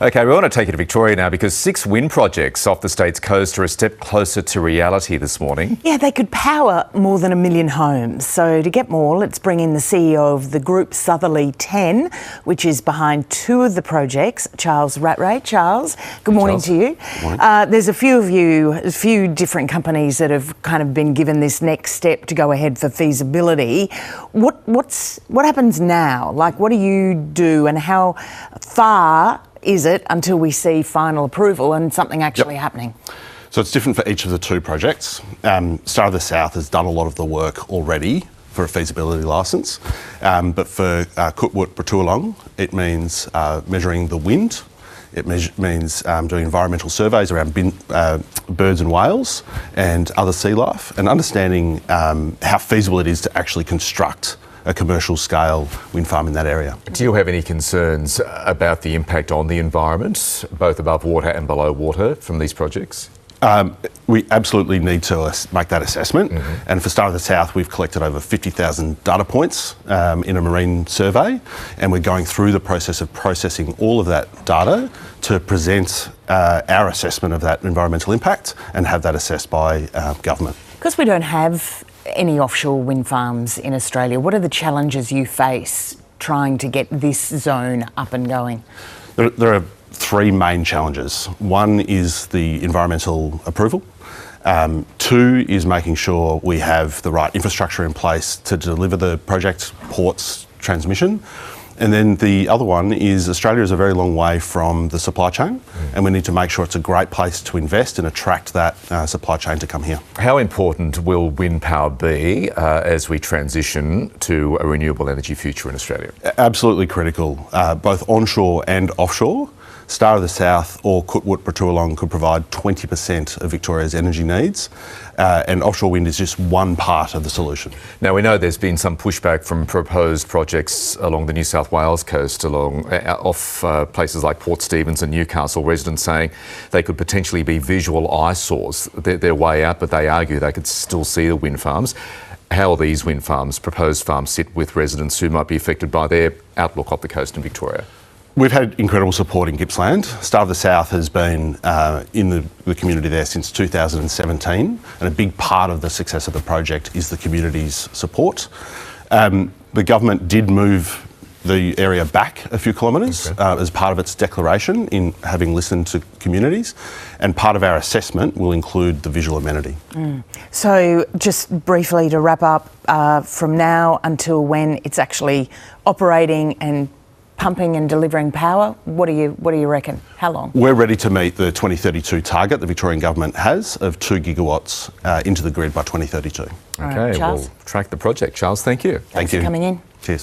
Okay, we want to take you to Victoria now because 6 wind projects off the state's coast are a step closer to reality this morning. Yeah, they could power more than 1 million homes. So to get more, let's bring in the CEO of the group Southerly 10, which is behind 2 of the projects, Charles Rattray. Charles, good morning to you. Good morning. There's a few different companies that have kind of been given this next step to go ahead for feasibility. What happens now? Like, what do you do and how far is it until we see final approval and something actually happening? So it's different for each of the 2 projects. Star of the South has done a lot of the work already for a feasibility licence, but for Kutwut-Bratulong, it means measuring the wind. It means doing environmental surveys around birds and whales and other sea life, and understanding how feasible it is to actually construct a commercial scale wind farm in that area. Do you have any concerns about the impact on the environment, both above water and below water, from these projects? We absolutely need to make that assessment. And for Star of the South, we've collected over 50,000 data points in a marine survey, and we're going through the process of processing all of that data to present our assessment of that environmental impact and have that assessed by government. Because we don't have any offshore wind farms in Australia, what are the challenges you face trying to get this zone up and going? There are 3 main challenges. 1 is the environmental approval. 2 is making sure we have the right infrastructure in place to deliver the project, ports, transmission. And then the other one is Australia is a very long way from the supply chain, and we need to make sure it's a great place to invest and attract that supply chain to come here. How important will wind power be as we transition to a renewable energy future in Australia? Absolutely critical, both onshore and offshore. Star of the South or Kutwut-Bratulong could provide 20% of Victoria's energy needs, and offshore wind is just one part of the solution. Now, we know there's been some pushback from proposed projects along the New South Wales coast, off places like Port Stephens and Newcastle, residents saying they could potentially be visual eyesores. They're way out, but they argue they could still see the wind farms. How will these wind farms, proposed farms, sit with residents who might be affected by their outlook off the coast in Victoria? We've had incredible support in Gippsland. Star of the South has been in the community there since 2017, and a big part of the success of the project is the community's support. The government did move the area back a few kilometres as part of its declaration in having listened to communities, and part of our assessment will include the visual amenity. So just briefly to wrap up, from now until when it's actually operating and pumping and delivering power, what do you reckon? How long? We're ready to meet the 2032 target the Victorian government has of 2 gigawatts into the grid by 2032. Okay, Charles? we'll track the project. Charles, thank you. Thanks for coming in. Cheers.